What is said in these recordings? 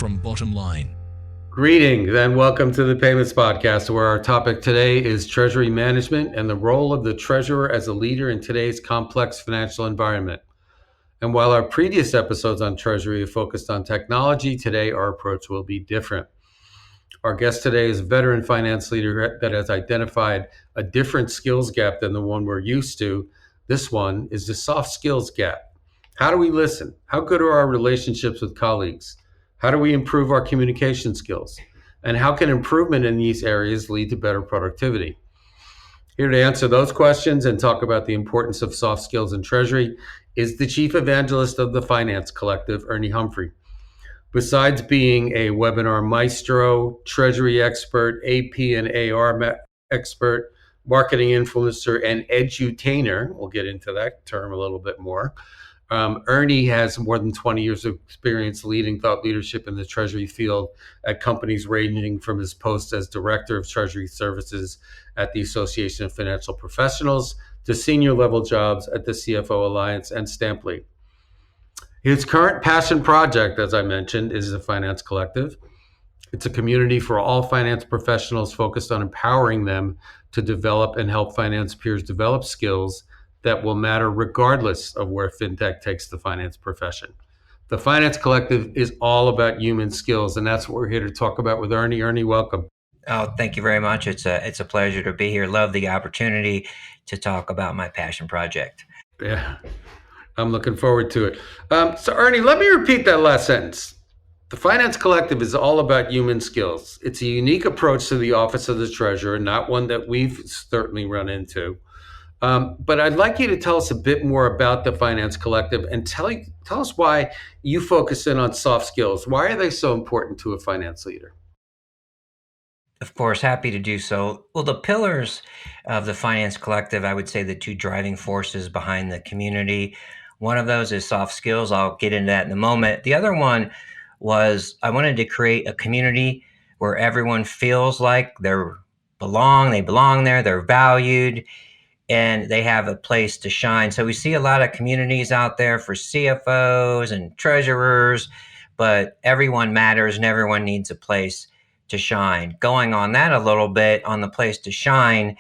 from Bottom Line. Greetings and welcome to the Payments Podcast, where our topic today is Treasury management and the role of the treasurer as a leader in today's complex financial environment. And while our previous episodes on Treasury have focused on technology, today our approach will be different. Our guest today is a veteran finance leader that has identified a different skills gap than the one we're used to. This one is the soft skills gap. How do we listen? How good are our relationships with colleagues? How do we improve our communication skills? And how can improvement in these areas lead to better productivity? Here to answer those questions and talk about the importance of soft skills in Treasury is the chief evangelist of the Finance Collective, Ernie Humphrey. Besides being a webinar maestro, Treasury expert, AP and AR expert, marketing influencer, and edutainer, we'll get into that term a little bit more, Ernie has more than 20 years of experience leading thought leadership in the Treasury field at companies ranging from his post as Director of Treasury Services at the Association of Financial Professionals to senior level jobs at the CFO Alliance and Stampley. His current passion project, as I mentioned, is the Finance Collective. It's a community for all finance professionals focused on empowering them to develop and help finance peers develop skills that will matter regardless of where fintech takes the finance profession. The Finance Collective is all about human skills, and that's what we're here to talk about with Ernie. Ernie, welcome. Oh, thank you very much. It's a pleasure to be here. Love the opportunity to talk about my passion project. Yeah, I'm looking forward to it. So Ernie, let me repeat that last sentence. The Finance Collective is all about human skills. It's a unique approach to the Office of the Treasurer, not one that we've certainly run into. But I'd like you to tell us a bit more about the Finance Collective and tell us why you focus in on soft skills. Why are they so important to a finance leader? Of course, happy to do so. Well, the pillars of the Finance Collective, I would say the two driving forces behind the community. One of those is soft skills. I'll get into that in a moment. The other one was I wanted to create a community where everyone feels like they belong there, they're valued, and they have a place to shine. So we see a lot of communities out there for CFOs and treasurers, but everyone matters and everyone needs a place to shine. Going on that a little bit on the place to shine,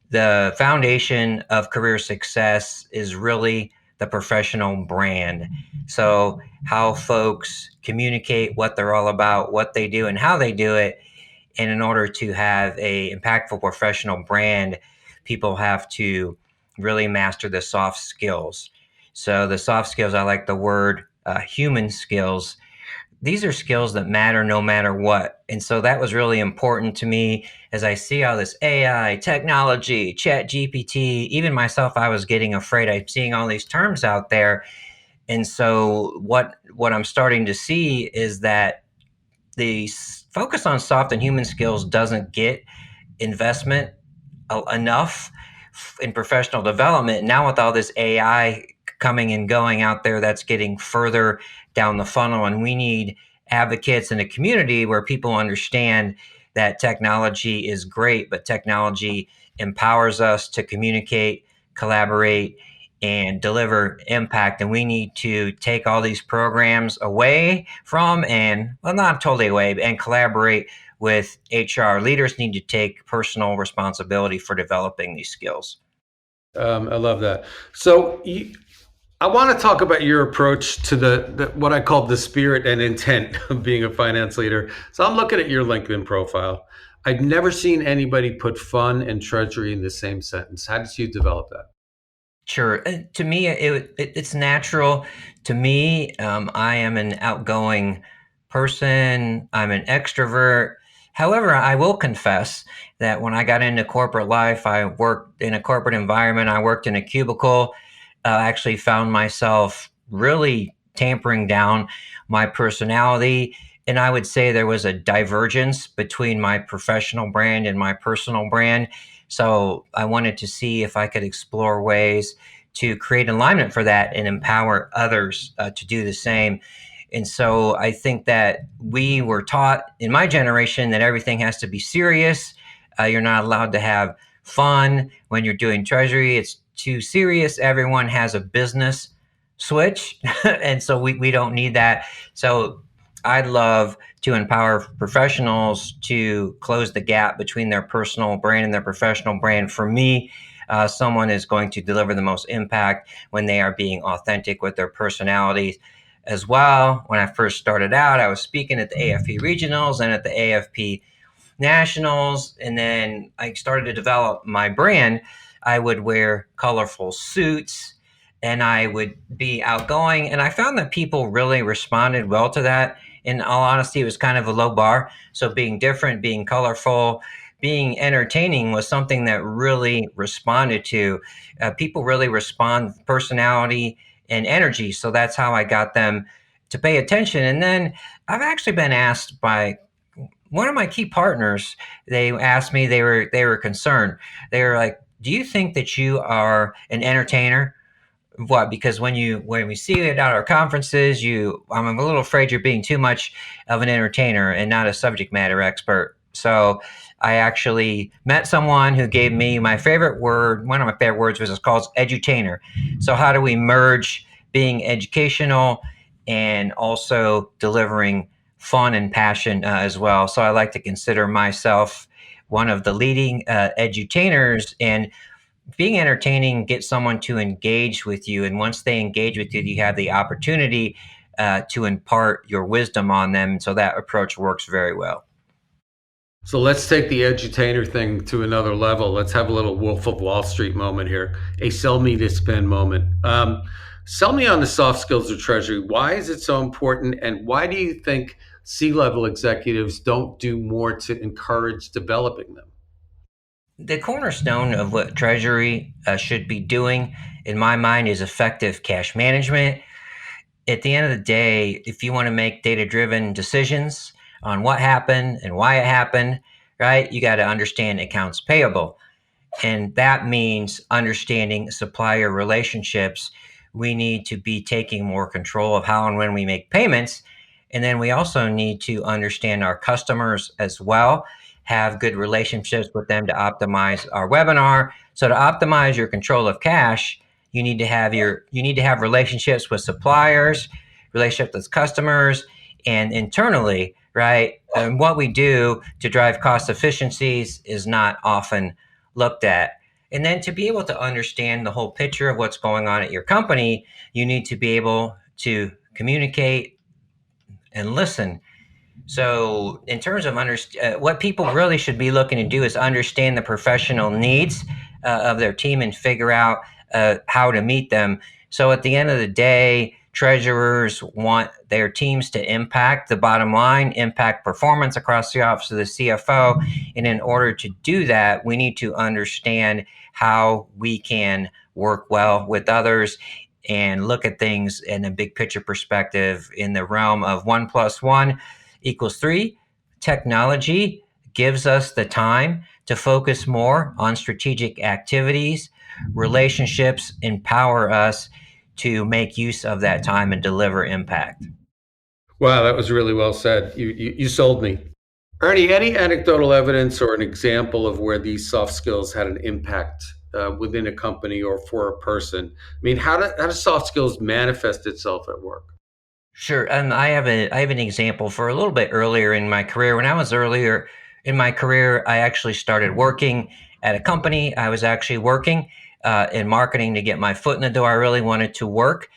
the foundation of career success is really the professional brand. So how folks communicate what they're all about, what they do and how they do it. And in order to have a impactful professional brand, people have to really master the soft skills. So the soft skills, I like the word human skills. These are skills that matter no matter what. And so that was really important to me as I see all this AI, technology, chat GPT, even myself, I was getting afraid. I'm seeing all these terms out there. And so what I'm starting to see is that the focus on soft and human skills doesn't get investment enough in professional development. Now with all this AI coming and going out there, that's getting further down the funnel, and we need advocates in a community where people understand that technology is great, but technology empowers us to communicate, collaborate, and deliver impact. And we need to take all these programs away from, and well, not totally away, and collaborate with HR. Leaders need to take personal responsibility for developing these skills. I love that. So I want to talk about your approach to the what I call the spirit and intent of being a finance leader. So I'm looking at your LinkedIn profile. I've never seen anybody put fun and treasury in the same sentence. How did you develop that? Sure. To me, it's natural. To me, I am an outgoing person. I'm an extrovert. However, I will confess that when I got into corporate life, I worked in a corporate environment. I worked in a cubicle. I actually found myself really tampering down my personality. And I would say there was a divergence between my professional brand and my personal brand. So I wanted to see if I could explore ways to create alignment for that and empower others to do the same. And so I think that we were taught in my generation that everything has to be serious. You're not allowed to have fun when you're doing treasury. It's too serious. Everyone has a business switch. And so we don't need that. So I'd love to empower professionals to close the gap between their personal brand and their professional brand. For me, someone is going to deliver the most impact when they are being authentic with their personalities as well. When I first started out, I was speaking at the AFP regionals and at the AFP nationals, and then I started to develop my brand. I would wear colorful suits and I would be outgoing, and I found that people really responded well to that. In all honesty, it was kind of a low bar, so being different, being colorful, being entertaining was something that really responded to. People really respond personality and energy, so that's how I got them to pay attention. And then I've actually been asked by one of my key partners. They asked me, they were concerned. They were like, do you think that you are an entertainer? What? Because when we see it at our conferences, I'm a little afraid you're being too much of an entertainer and not a subject matter expert. So I actually met someone who gave me my favorite word. One of my favorite words was called edutainer. So how do we merge being educational and also delivering fun and passion as well? So I like to consider myself one of the leading edutainers, and being entertaining gets someone to engage with you, and once they engage with you, you have the opportunity to impart your wisdom on them. So that approach works very well. So let's take the edutainer thing to another level. Let's have a little Wolf of Wall Street moment here, a sell me to spend moment. Sell me on the soft skills of Treasury. Why is it so important? And why do you think C level executives don't do more to encourage developing them? The cornerstone of what Treasury should be doing, in my mind, is effective cash management. At the end of the day, if you want to make data driven decisions on what happened and why it happened, right, you got to understand accounts payable. And that means understanding supplier relationships. We need to be taking more control of how and when we make payments. And then we also need to understand our customers as well, have good relationships with them to optimize our webinar. So to optimize your control of cash, you need to have relationships with suppliers, relationships with customers, and internally, right? And what we do to drive cost efficiencies is not often looked at. And then to be able to understand the whole picture of what's going on at your company, you need to be able to communicate and listen. So, in terms of what people really should be looking to do is understand the professional needs of their team and figure out how to meet them. So, at the end of the day, treasurers want their teams to impact the bottom line, impact performance across the office of the CFO. And in order to do that, we need to understand how we can work well with others and look at things in a big picture perspective in the realm of 1 + 1 = 3. Technology gives us the time to focus more on strategic activities. Relationships empower us to make use of that time and deliver impact. Wow, that was really well said. You sold me. Ernie, any anecdotal evidence or an example of where these soft skills had an impact within a company or for a person? I mean, how do soft skills manifest itself at work? Sure. And I have an example for a little bit earlier in my career. When I was earlier in my career, I actually started working at a company. I was actually working in marketing to get my foot in the door. I really wanted to work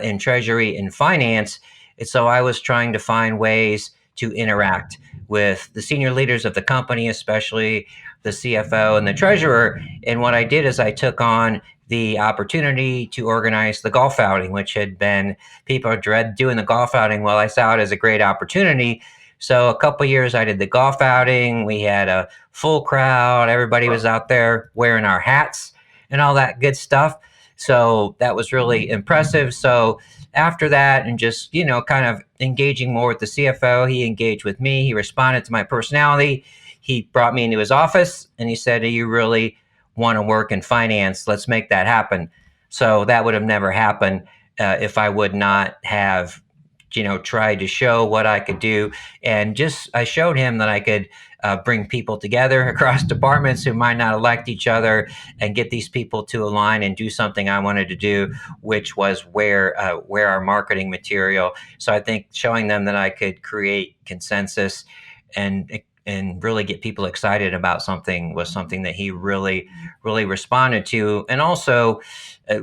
in treasury and finance. And so I was trying to find ways to interact with the senior leaders of the company, especially the CFO and the treasurer. And what I did is I took on the opportunity to organize the golf outing, which had been, people dread doing the golf outing. Well, I saw it as a great opportunity. So a couple years I did the golf outing. We had a full crowd. Everybody was out there wearing our hats and all that good stuff. So that was really impressive. So after that, and just, kind of engaging more with the CFO, he engaged with me. He responded to my personality. He brought me into his office and he said, "Do you really want to work in finance? Let's make that happen." So that would have never happened if I would not have tried to show what I could do. And I showed him that I could bring people together across departments who might not have liked each other and get these people to align and do something I wanted to do, which was wear our marketing material. So I think showing them that I could create consensus and really get people excited about something was something that he really responded to. And also,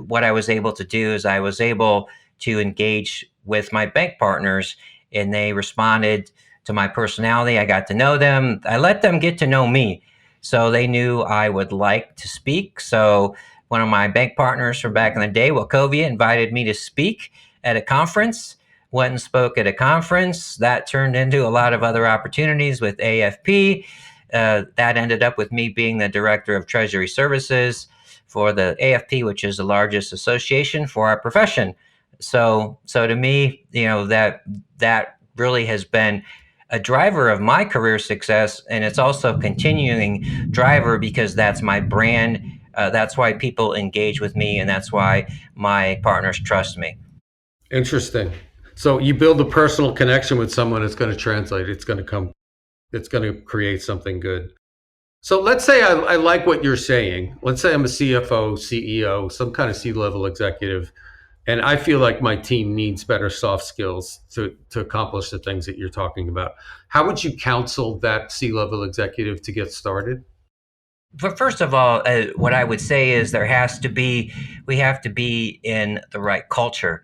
what I was able to do is I was able to engage with my bank partners, and they responded to my personality. I got to know them. I let them get to know me. So they knew I would like to speak. So one of my bank partners from back in the day, Wachovia, invited me to speak at a conference. Went and spoke at a conference. That turned into a lot of other opportunities with AFP. That ended up with me being the director of Treasury Services for the AFP, which is the largest association for our profession. So to me, that really has been a driver of my career success, and it's also a continuing driver because that's my brand. That's why people engage with me, and that's why my partners trust me. Interesting. So you build a personal connection with someone, it's going to translate. It's going to come. It's going to create something good. So let's say I like what you're saying. Let's say I'm a CFO, CEO, some kind of C-level executive, and I feel like my team needs better soft skills to accomplish the things that you're talking about. How would you counsel that C-level executive to get started? But first of all, what I would say is we have to be in the right culture.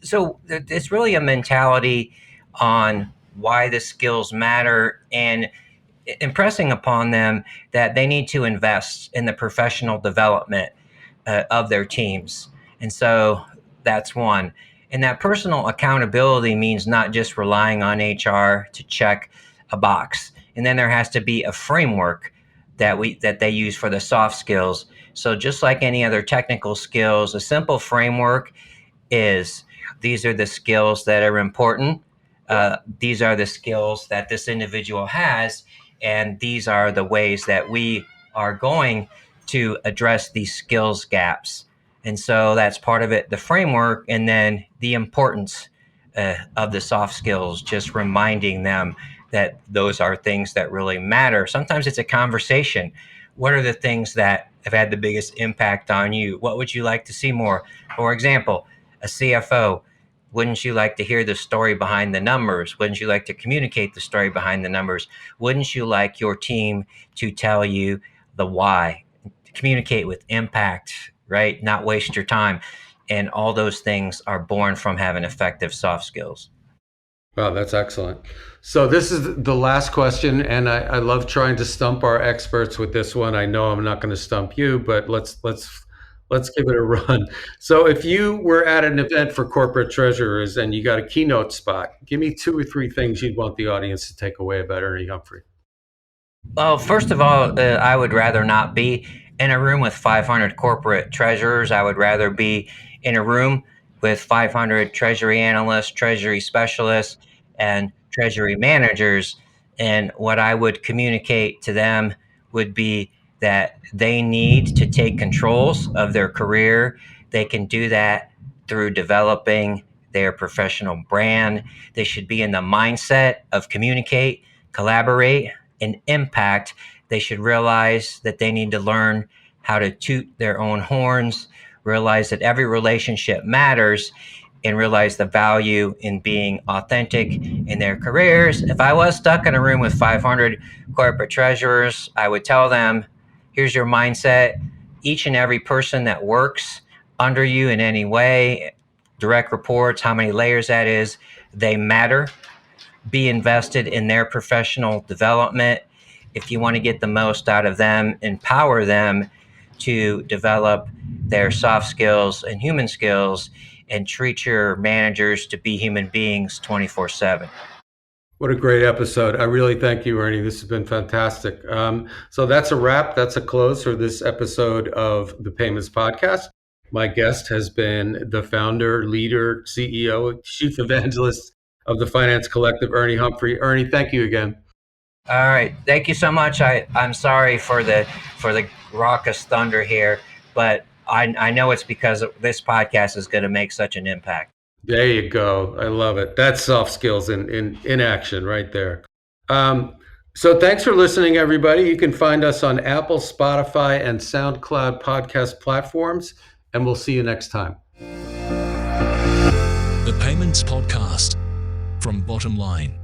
So it's really a mentality on why the skills matter and impressing upon them that they need to invest in the professional development of their teams. And so that's one. And that personal accountability means not just relying on HR to check a box. And then there has to be a framework that they use for the soft skills. So just like any other technical skills, a simple framework is these are the skills that are important. These are the skills that this individual has, and these are the ways that we are going to address these skills gaps. And so that's part of it, the framework, and then the importance of the soft skills, just reminding them that those are things that really matter. Sometimes it's a conversation. What are the things that have had the biggest impact on you? What would you like to see more? For example, a CFO, wouldn't you like to hear the story behind the numbers? Wouldn't you like to communicate the story behind the numbers? Wouldn't you like your team to tell you the why? Communicate with impact, right? Not waste your time. And all those things are born from having effective soft skills. Wow, that's excellent. So this is the last question, and I love trying to stump our experts with this one. I know I'm not going to stump you, but let's give it a run. So if you were at an event for corporate treasurers and you got a keynote spot, give me two or three things you'd want the audience to take away about Ernie Humphrey. Well, first of all, I would rather not be in a room with 500 corporate treasurers. I would rather be in a room with 500 treasury analysts, treasury specialists, and treasury managers. And what I would communicate to them would be that they need to take controls of their career. They can do that through developing their professional brand. They should be in the mindset of communicate, collaborate, and impact. They should realize that they need to learn how to toot their own horns, realize that every relationship matters, and realize the value in being authentic in their careers. If I was stuck in a room with 500 corporate treasurers, I would tell them, here's your mindset. Each and every person that works under you in any way, direct reports, how many layers that is, they matter. Be invested in their professional development. If you want to get the most out of them, empower them to develop their soft skills and human skills, and treat your managers to be human beings 24/7. What a great episode. I really thank you, Ernie. This has been fantastic. So that's a wrap. That's a close for this episode of the Payments Podcast. My guest has been the founder, leader, CEO, chief evangelist of the Finance Collective, Ernie Humphrey. Ernie, thank you again. All right, thank you so much. I'm sorry for the raucous thunder here, but I know it's because this podcast is going to make such an impact. There you go. I love it. That's soft skills in action right there. Um, so thanks for listening, everybody. You can find us on Apple, Spotify, and SoundCloud podcast platforms, and we'll see you next time. The Payments Podcast from Bottom Line.